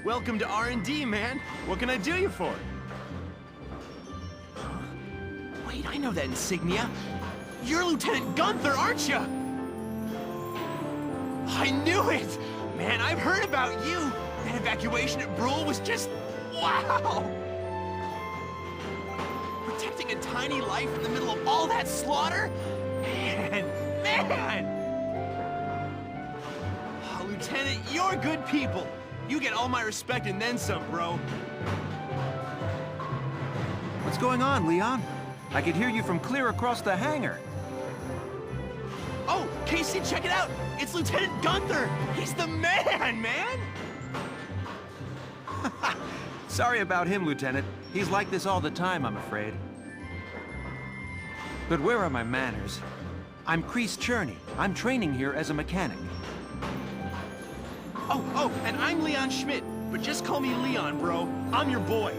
Welcome to R&D, man. What can I do you for? Huh? Wait, I know that insignia. You're Lieutenant Gunther, aren't you? I knew it! Man, I've heard about you. That evacuation at Brule was just... wow! Protecting a tiny life in the middle of all that slaughter? Man! Oh, Lieutenant, you're good people. You get all my respect and then some, bro. What's going on, Leon? I could hear you from clear across the hangar. Oh, Casey, check it out! It's Lieutenant Gunther! He's the man! Sorry about him, Lieutenant. He's like this all the time, I'm afraid. But where are my manners? I'm Kreese Cherney. I'm training here as a mechanic. Oh, and I'm Leon Schmidt, but just call me Leon, bro. I'm your boy.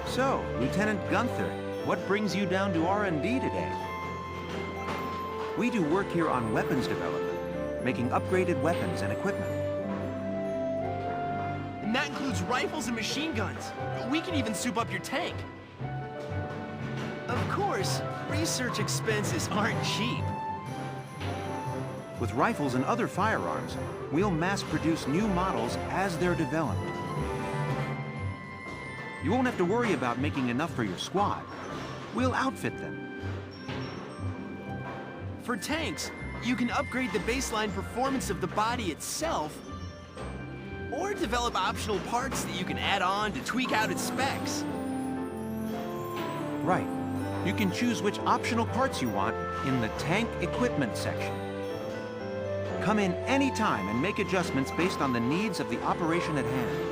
So, Lieutenant Gunther, what brings you down to R&D today? We do work here on weapons development, making upgraded weapons and equipment. And that includes rifles and machine guns. We can even soup up your tank. Of course, research expenses aren't cheap. With rifles and other firearms, we'll mass-produce new models as they're developed. You won't have to worry about making enough for your squad. We'll outfit them. For tanks, you can upgrade the baseline performance of the body itself, or develop optional parts that you can add on to tweak out its specs. Right. You can choose which optional parts you want in the tank equipment section. Come in any time and make adjustments based on the needs of the operation at hand.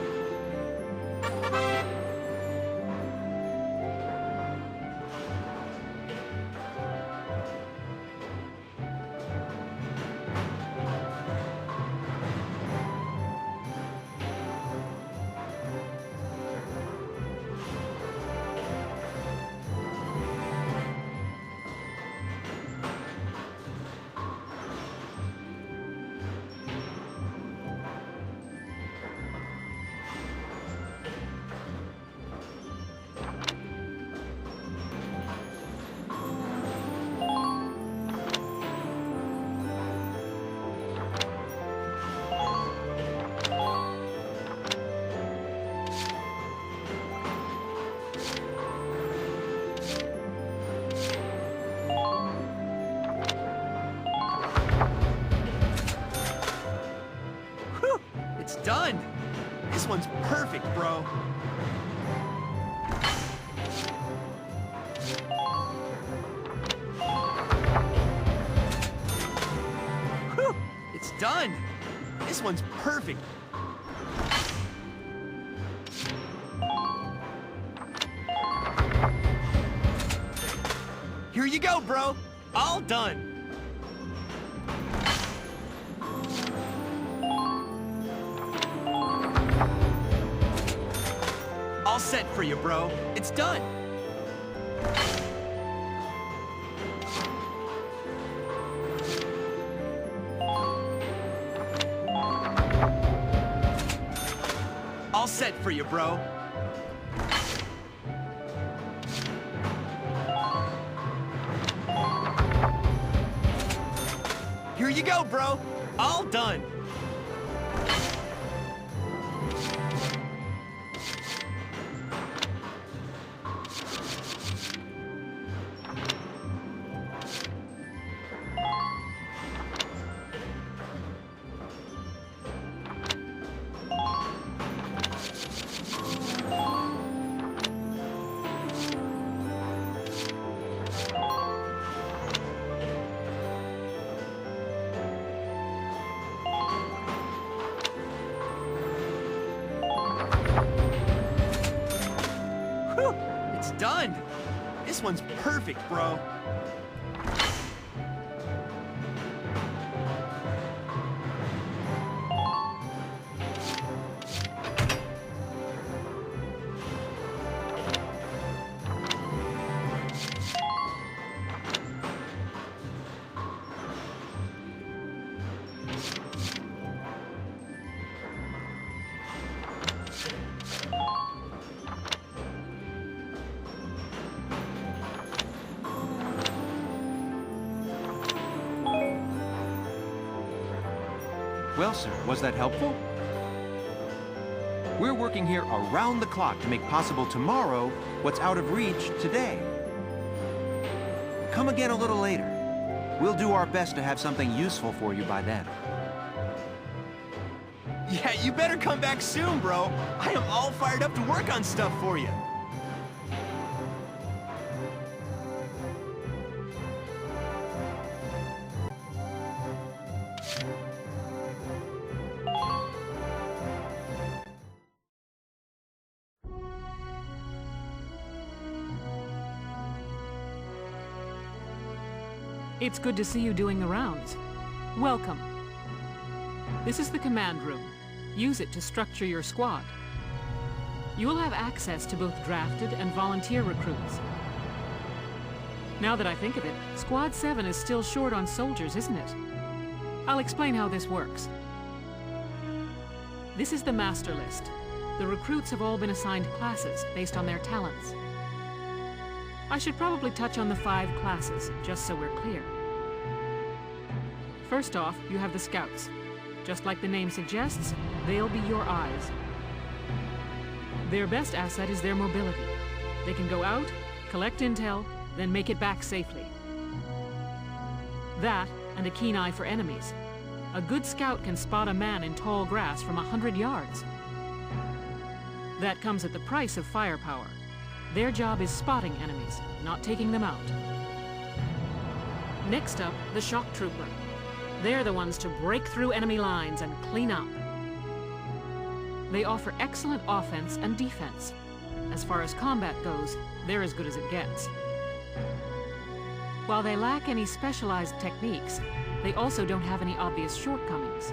It's done! This one's perfect, bro. Whew! It's done! This one's perfect. Here you go, bro. All done. All set for you, bro. It's done. All set for you, bro. Here you go, bro. All done. Whew, it's done. This one's perfect, bro. Well, sir, was that helpful? We're working here around the clock to make possible tomorrow what's out of reach today. Come again a little later. We'll do our best to have something useful for you by then. Yeah, you better come back soon, bro. I am all fired up to work on stuff for you. It's good to see you doing the rounds. Welcome. This is the command room. Use it to structure your squad. You will have access to both drafted and volunteer recruits. Now that I think of it, Squad 7 is still short on soldiers, isn't it? I'll explain how this works. This is the master list. The recruits have all been assigned classes based on their talents. I should probably touch on the 5 classes, just so we're clear. First off, you have the scouts. Just like the name suggests, they'll be your eyes. Their best asset is their mobility. They can go out, collect intel, then make it back safely. That, and a keen eye for enemies. A good scout can spot a man in tall grass from 100 yards. That comes at the price of firepower. Their job is spotting enemies, not taking them out. Next up, the shock trooper. They're the ones to break through enemy lines and clean up. They offer excellent offense and defense. As far as combat goes, they're as good as it gets. While they lack any specialized techniques, they also don't have any obvious shortcomings.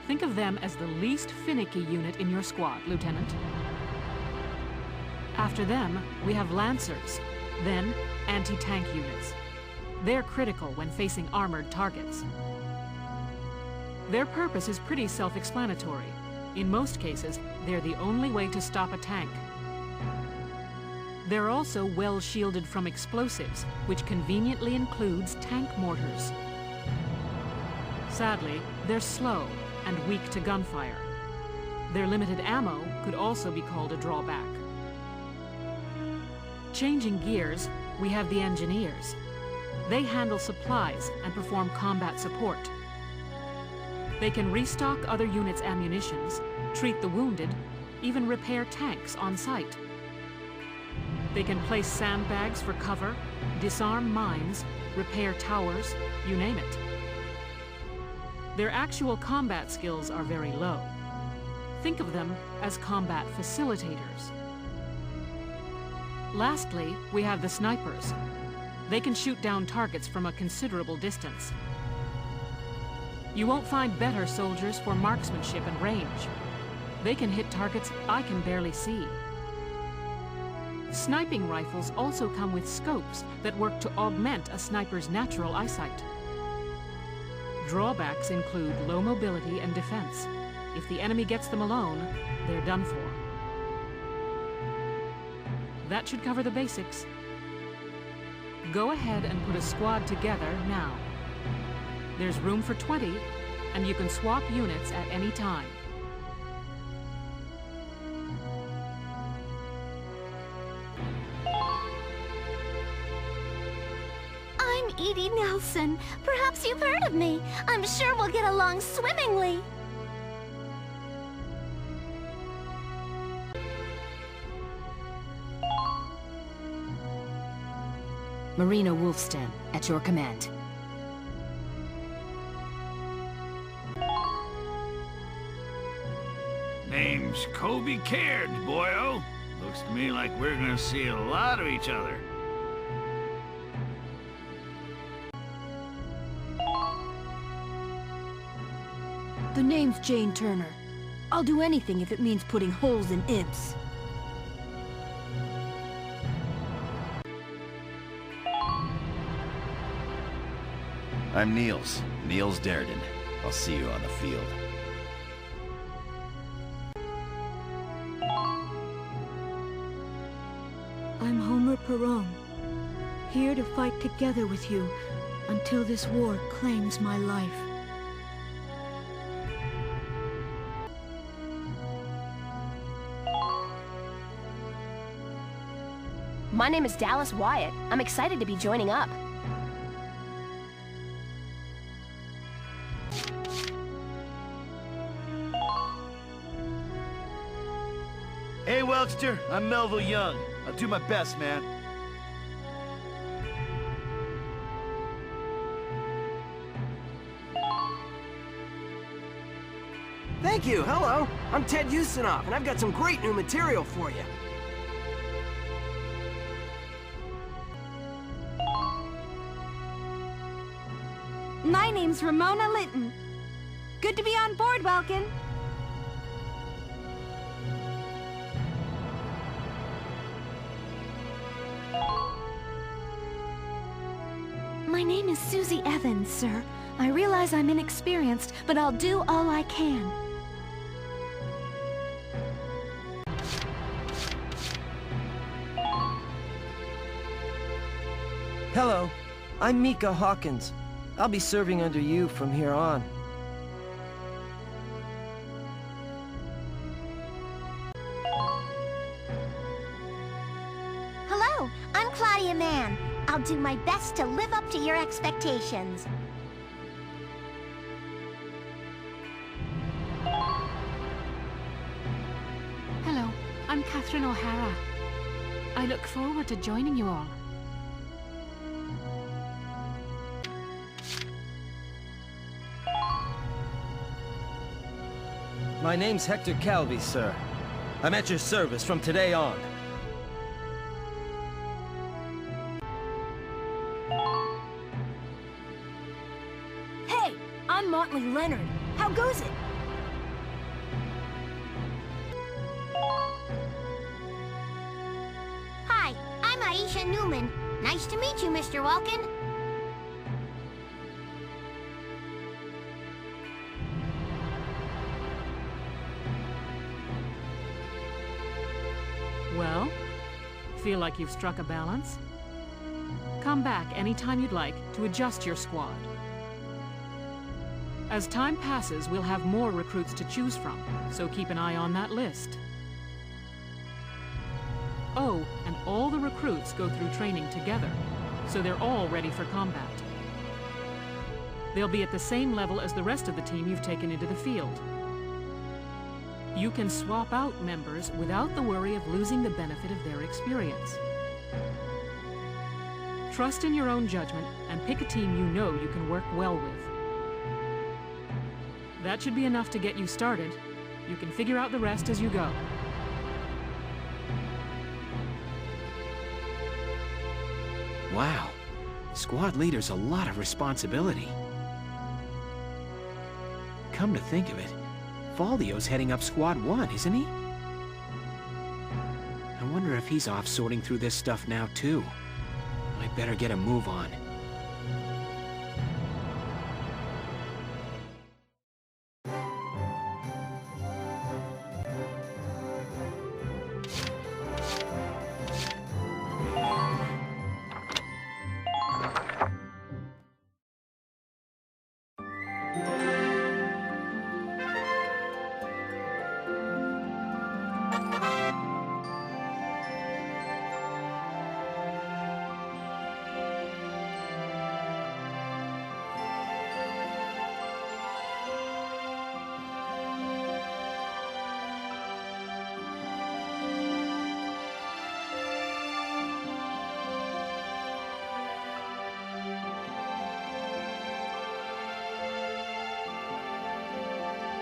Think of them as the least finicky unit in your squad, Lieutenant. After them, we have Lancers, then anti-tank units. They're critical when facing armored targets. Their purpose is pretty self-explanatory. In most cases, they're the only way to stop a tank. They're also well shielded from explosives, which conveniently includes tank mortars. Sadly, they're slow and weak to gunfire. Their limited ammo could also be called a drawback. Changing gears, we have the engineers. They handle supplies and perform combat support. They can restock other units' ammunitions, treat the wounded, even repair tanks on site. They can place sandbags for cover, disarm mines, repair towers, you name it. Their actual combat skills are very low. Think of them as combat facilitators. Lastly, we have the snipers. They can shoot down targets from a considerable distance. You won't find better soldiers for marksmanship and range. They can hit targets I can barely see. Sniping rifles also come with scopes that work to augment a sniper's natural eyesight. Drawbacks include low mobility and defense. If the enemy gets them alone, they're done for. That should cover the basics. Go ahead and put a squad together now. There's room for 20, and you can swap units at any time. I'm Edie Nelson. Perhaps you've heard of me. I'm sure we'll get along swimmingly. Marina Wolfstan, at your command. Name's Kobe Caird, boyo. Looks to me like we're gonna see a lot of each other. The name's Jane Turner. I'll do anything if it means putting holes in imps. I'm Niels Darden. I'll see you on the field. I'm Homer Perron, here to fight together with you until this war claims my life. My name is Dallas Wyatt. I'm excited to be joining up. Hey, Welchster. I'm Melville Young. I'll do my best, man. Thank you. Hello. I'm Ted Ustinov, and I've got some great new material for you. My name's Ramona Linton. Good to be on board, Welkin. My name is Susie Evans, sir. I realize I'm inexperienced, but I'll do all I can. Hello. I'm Mika Hawkins. I'll be serving under you from here on. Hello, I'm Claudia Mann. I'll do my best to live up to your expectations. Hello, I'm Catherine O'Hara. I look forward to joining you all. My name's Hector Calvi, sir. I'm at your service from today on. Hey, I'm Motley Leonard. How goes it? Hi, I'm Aisha Newman. Nice to meet you, Mr. Walken. Well, feel like you've struck a balance? Come back anytime you'd like to adjust your squad. As time passes, we'll have more recruits to choose from, so keep an eye on that list. Oh, and all the recruits go through training together, so they're all ready for combat. They'll be at the same level as the rest of the team you've taken into the field. You can swap out members without the worry of losing the benefit of their experience. Trust in your own judgment and pick a team you know you can work well with. That should be enough to get you started. You can figure out the rest as you go. Wow. Squad leader's a lot of responsibility. Come to think of it, Faldio's heading up Squad 1, isn't he? I wonder if he's off sorting through this stuff now, too. I better get a move on.